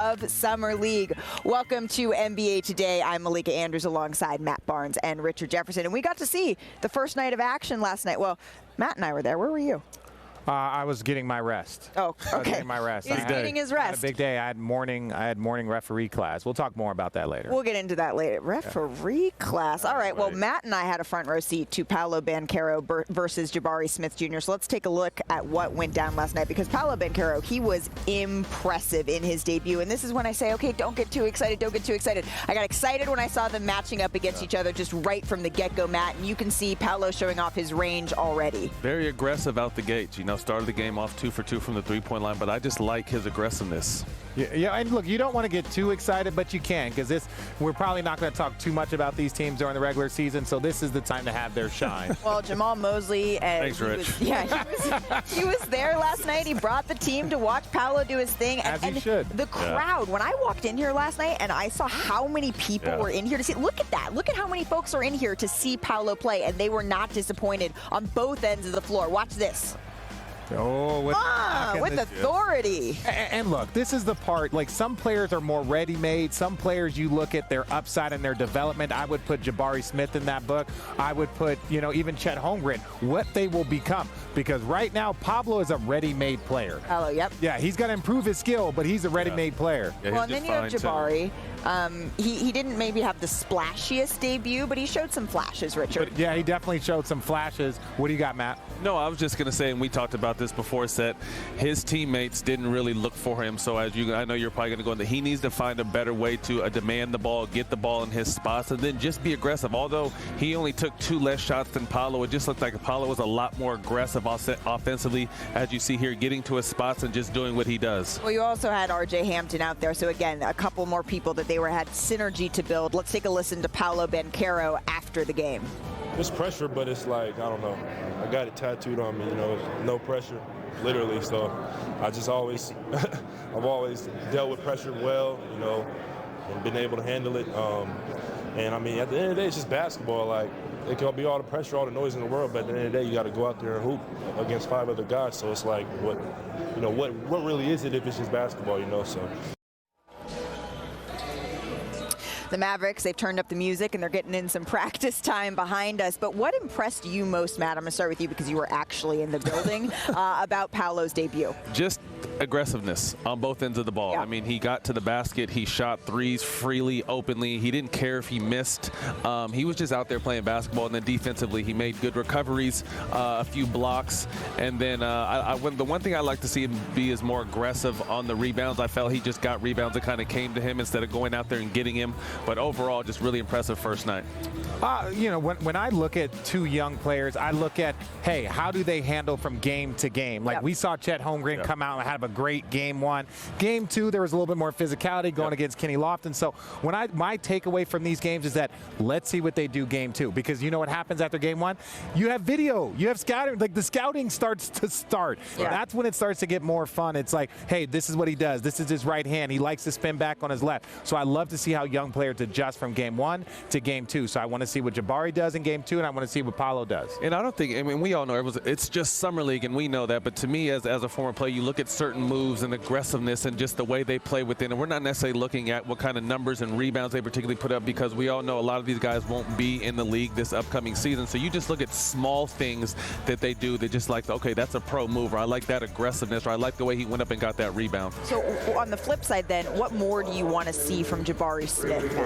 of Summer League. Welcome to NBA Today. I'm Malika Andrews alongside Matt Barnes and Richard Jefferson. And we got to see the first night of action last night. Well, Matt and I were there. Where were you? I was getting my rest. Oh, okay. I was getting my rest. He's getting his rest. I had a big day. I had morning referee class. We'll talk more about that later. We'll get into that later. Referee class. All right. Well, Matt and I had a front row seat to Paolo Banchero versus Jabari Smith Jr. So let's take a look at what went down last night, because Paolo Banchero, he was impressive in his debut. And this is when I say, okay, don't get too excited. Don't get too excited. I got excited when I saw them matching up against each other just right from the get-go, Matt. And you can see Paolo showing off his range already. Very aggressive out the gate. You know, started the game off 2 for 2 from the three-point line, but I just like his aggressiveness. Yeah, and look, you don't want to get too excited, but you can, because we're probably not going to talk too much about these teams during the regular season, so this is the time to have their shine. Well, Jamal Mosley, thanks, Rich. He was there last night. He brought the team to watch Paolo do his thing. As he should. The crowd, when I walked in here last night and I saw how many people were in here to see, look at that. Look at how many folks are in here to see Paolo play, and they were not disappointed on both ends of the floor. Watch this. Oh, with authority. And look, this is the part, like, some players are more ready-made. Some players, you look at their upside and their development. I would put Jabari Smith in that book. I would put, you know, even Chet Holmgren, what they will become. Because right now, Pablo is a ready-made player. Paolo, yep. Yeah, he's got to improve his skill, but he's a ready-made player. Yeah, well, and then you have Jabari. He didn't maybe have the splashiest debut, but he showed some flashes, Richard. But yeah, he definitely showed some flashes. What do you got, Matt? No, I was just going to say, and we talked about this before, that his teammates didn't really look for him. So I know you're probably going to go into, he needs to find a better way to demand the ball, get the ball in his spots, and then just be aggressive. Although he only took 2 less shots than Paolo, it just looked like Paolo was a lot more aggressive offensively, as you see here, getting to his spots and just doing what he does. Well, you also had R.J. Hampton out there. So again, a couple more people that they had synergy to build. Let's take a listen to Paolo Banchero after the game. It's pressure, but it's like, I don't know. I got it tattooed on me, you know, no pressure, literally. So I just always, I've always dealt with pressure well, you know, and been able to handle it. And I mean, at the end of the day, it's just basketball. Like, it can be all the pressure, all the noise in the world, but at the end of the day, you got to go out there and hoop against 5 other guys. So it's like, what really is it if it's just basketball, you know? So. The Mavericks, they've turned up the music and they're getting in some practice time behind us. But what impressed you most, Matt? I'm going to start with you because you were actually in the building about Paolo's debut. Just aggressiveness on both ends of the ball. Yeah. I mean, he got to the basket. He shot threes freely, openly. He didn't care if he missed. He was just out there playing basketball. And then defensively, he made good recoveries, a few blocks. And then the one thing I like to see him be is more aggressive on the rebounds. I felt he just got rebounds that kind of came to him instead of going out there and getting him. But overall, just really impressive first night. You know, when I look at 2 young players, I look at, hey, how do they handle from game to game? Like, we saw Chet Holmgren come out and have a great game 1. Game 2, there was a little bit more physicality going against Kenny Lofton. So my takeaway from these games is that let's see what they do game 2, because you know what happens after game 1? You have video, you have scouting. Like, the scouting starts to start. Yeah. That's when it starts to get more fun. It's like, hey, this is what he does. This is his right hand. He likes to spin back on his left. So I love to see how young players adjust from game 1 to game 2. So I want to see what Jabari does in game 2, and I want to see what Paolo does. And I don't think, I mean, we all know it's just summer league, and we know that. But to me, as a former player, you look at certain moves and aggressiveness and just the way they play within. And we're not necessarily looking at what kind of numbers and rebounds they particularly put up, because we all know a lot of these guys won't be in the league this upcoming season. So you just look at small things that they do that just like, okay, that's a pro move, or I like that aggressiveness, or I like the way he went up and got that rebound. So on the flip side then, what more do you want to see from Jabari Smith, Matt?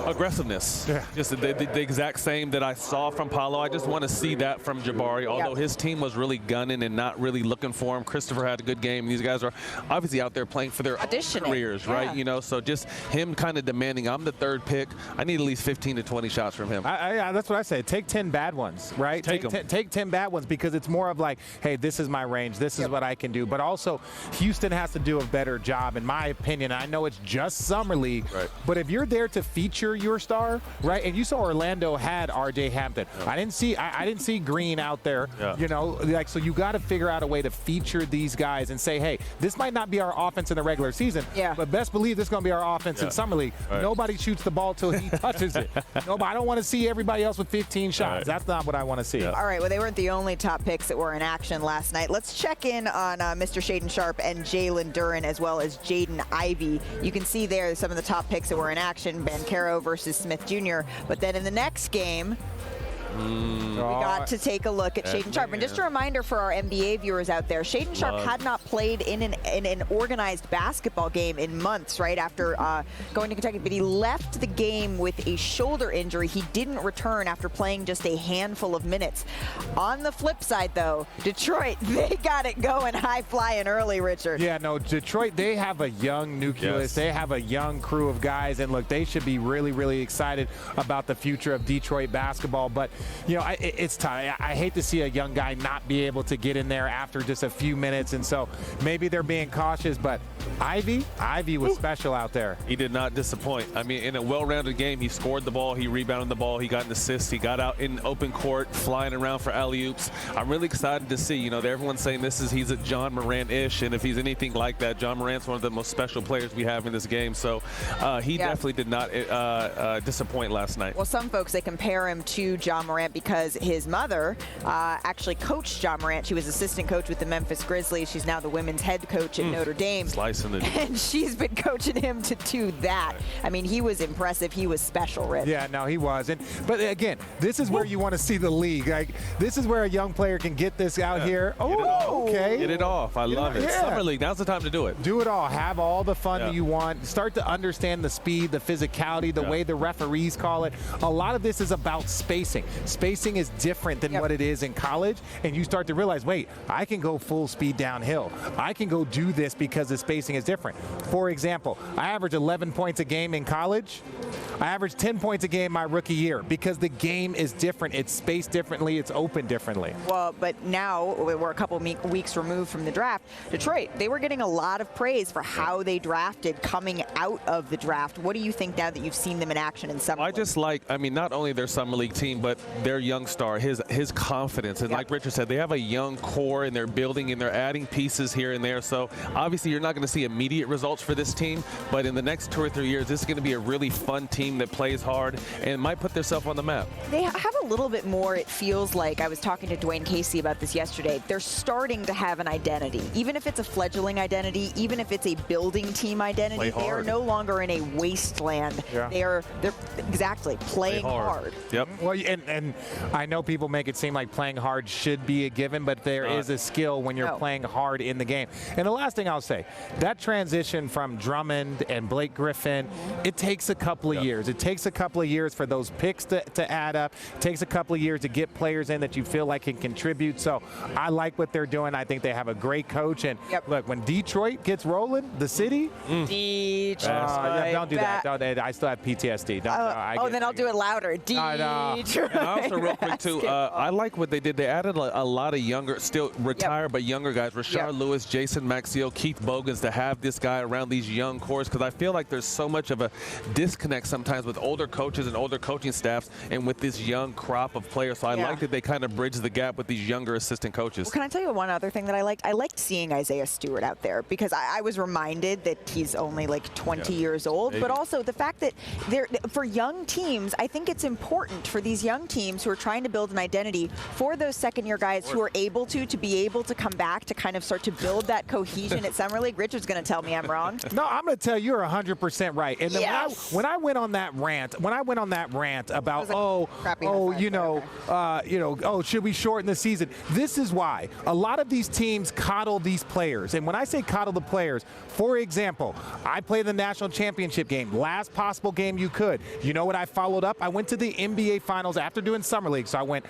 Aggressiveness. Yeah. Just the exact same that I saw from Paolo. I just want to see that from Jabari, although his team was really gunning and not really looking for him. Christopher had a good game. These guys are obviously out there playing for their own careers, right? You know, so just him kind of demanding, I'm the 3rd pick. I need at least 15 to 20 shots from him. That's what I say. Take 10 bad ones, right? Take 10 bad ones, because it's more of like, hey, this is my range. This is what I can do. But also, Houston has to do a better job, in my opinion. I know it's just Summer League, but if you're there to feature your star, right? And you saw Orlando had R.J. Hampton. I didn't see Green out there. You know, like, so you got to figure out a way to feature these guys and say, hey, this might not be our offense in the regular season, but best believe this is going to be our offense in Summer League. Nobody shoots the ball till he touches it. No, but I don't want to see everybody else with 15 shots. That's not what I want to see. All right, well, they weren't the only top picks that were in action last night. Let's check in on Mr. Shaedon Sharpe and Jalen Duren, as well as Jaden Ivey. You can see there some of the top picks that were in action, Banchero versus Smith Jr. But then in the next game, we got to take a look at Shaedon Sharpe. And just a reminder for our NBA viewers out there, Shaedon Sharpe had not played in an organized basketball game in months, right, after going to Kentucky. But he left the game with a shoulder injury. He didn't return after playing just a handful of minutes. On the flip side, though, Detroit, they got it going high flying early, Richard. Yeah, no, Detroit, they have a young nucleus. They have a young crew of guys. And, look, they should be really, really excited about the future of Detroit basketball. But you know, it's tough. I hate to see a young guy not be able to get in there after just a few minutes, and so maybe they're being cautious, but Ivy was special out there. He did not disappoint. I mean, in a well-rounded game, he scored the ball, he rebounded the ball, he got an assist, he got out in open court, flying around for alley-oops. I'm really excited to see, you know, everyone's saying he's a John Morant-ish, and if he's anything like that, John Morant's one of the most special players we have in this game, so he definitely did not disappoint last night. Well, some folks, they compare him to John Morant because his mother actually coached John Morant. She was assistant coach with the Memphis Grizzlies. She's now the women's head coach at Notre Dame. Slicing it. And she's been coaching him to do that. I mean, he was impressive. He was special, Rich. Yeah, no, he was. But again, this is where you want to see the league. Like, this is where a young player can get this out here. Oh, okay. Get it off. I love it. Summer League, now's the time to do it. Do it all. Have all the fun that you want. Start to understand the speed, the physicality, the way the referees call it. A lot of this is about spacing. Spacing is different than what it is in college, and you start to realize, wait, I can go full speed downhill. I can go do this because the spacing is different. For example, I average 11 points a game in college. I averaged 10 points a game my rookie year because the game is different. It's spaced differently. It's open differently. Well, but now we're a couple weeks removed from the draft. Detroit, they were getting a lot of praise for how they drafted coming out of the draft. What do you think now that you've seen them in action in summer? I just like, I mean, not only their summer league team, but their young star, his confidence. And like Richard said, they have a young core and they're building and they're adding pieces here and there. So obviously you're not going to see immediate results for this team, but in the next 2 or 3 years, this is going to be a really fun team that plays hard and might put themselves on the map. They have a little bit more, it feels like. I was talking to Dwayne Casey about this yesterday. They're starting to have an identity. Even if it's a fledgling identity, even if it's a building team identity, they are no longer in a wasteland. They're exactly playing hard. Yep. Well, and I know people make it seem like playing hard should be a given, but there is a skill when you're playing hard in the game. And the last thing I'll say, that transition from Drummond and Blake Griffin, it takes a couple of years. It takes a couple of years for those picks to add up. It takes a couple of years to get players in that you feel like can contribute. So I like what they're doing. I think they have a great coach. And look, when Detroit gets rolling, the city. Detroit. Don't do that. I still have PTSD. Then I'll do it louder. Detroit. And also, real quick, too, I like what they did. They added a lot of younger, still retired, but younger guys. Rashard Lewis, Jason Maxiell, Keith Bogans, to have this guy around these young cores, because I feel like there's so much of a disconnect sometimes with older coaches and older coaching staffs and with this young crop of players. So I like that they kind of bridge the gap with these younger assistant coaches. Well, can I tell you one other thing that I liked? I liked seeing Isaiah Stewart out there because I was reminded that he's only like 20 years old, but also the fact that for young teams, I think it's important for these young teams who are trying to build an identity for those second-year guys who are able to be able to come back to kind of start to build that cohesion at Summer League. Richard's going to tell me I'm wrong. No, I'm going to tell you you're 100% right. And then when I went on that rant, about should we shorten the season? This is why a lot of these teams coddle these players. And when I say coddle the players, for example, I played the national championship game, last possible game you could. You know what I followed up? I went to the NBA Finals after doing Summer League. So I went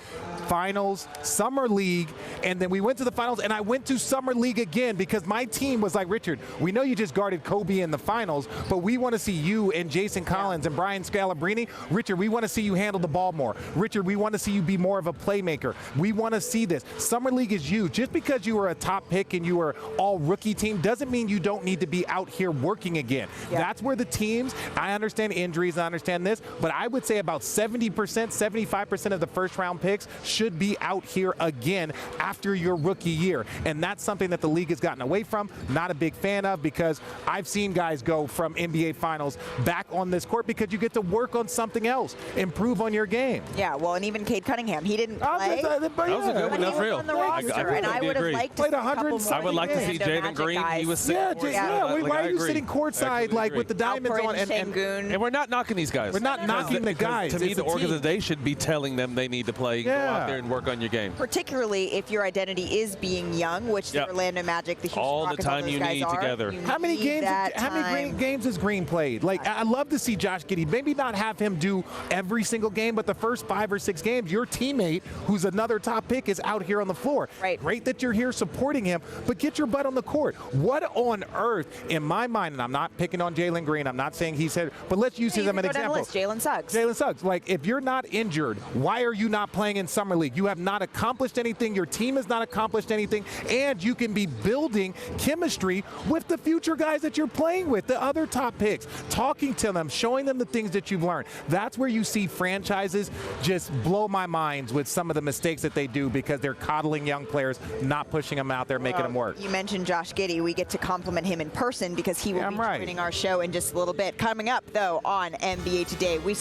Finals, Summer League, and then we went to the Finals, and I went to Summer League again because my team was like, Richard, we know you just guarded Kobe in the Finals, but we want to see you and Jason Collins and Brian Scalabrine, Richard, we want to see you handle the ball more. Richard, we want to see you be more of a playmaker. We want to see this. Summer League is you. Just because you are a top pick and you are all rookie team doesn't mean you don't need to be out here working again. Yeah. That's where the teams, I understand injuries, I understand this, but I would say about 70%, 75% of the first round picks should be out here again after your rookie year. And that's something that the league has gotten away from. Not a big fan of, because I've seen guys go from NBA Finals back on this court because you get to work on something else, improve on your game. Yeah, well, and even Cade Cunningham, he didn't play. That was a good But one. he That's was real. on the roster, and I would have liked to see a couple more I would like to see Orlando Jalen Magic Green. guys. He was sitting courtside. Why are you agree. sitting courtside like with the diamonds on? And we're not knocking these guys. We're not knocking the guys. To me, It's the a team. organization should be telling them they need to play. Go out there and work on your game. Particularly if your identity is being young, which the Orlando Magic, the Houston All the Rockets, time those you guys need are. together. You How many need games? that How many time. games has Green played? Like, I love to see Josh Giddey. Maybe not have him do every single game, but the first 5 or 6 games, your teammate, who's another top pick, is out here on the floor. Right. Great that you're here supporting him, but get your butt on the court. What on earth, in my mind, and I'm not picking on Jalen Green, I'm not saying he's hit, but let's use him as an example. Jalen Suggs. Jalen Suggs. Like, if you're not injured, why are you not playing in Summer League? You have not accomplished anything. Your team has not accomplished anything. And you can be building chemistry with the future guys that you're playing with, the other top picks, talking to them, showing them the things that you've learned. That's where you see franchises just blow my mind with some of the mistakes that they do because they're coddling young players, not pushing them out there, making them work. You mentioned Josh Giddey. We get to compliment him in person because he will be joining our show in just a little bit. Coming up, though, on NBA Today, we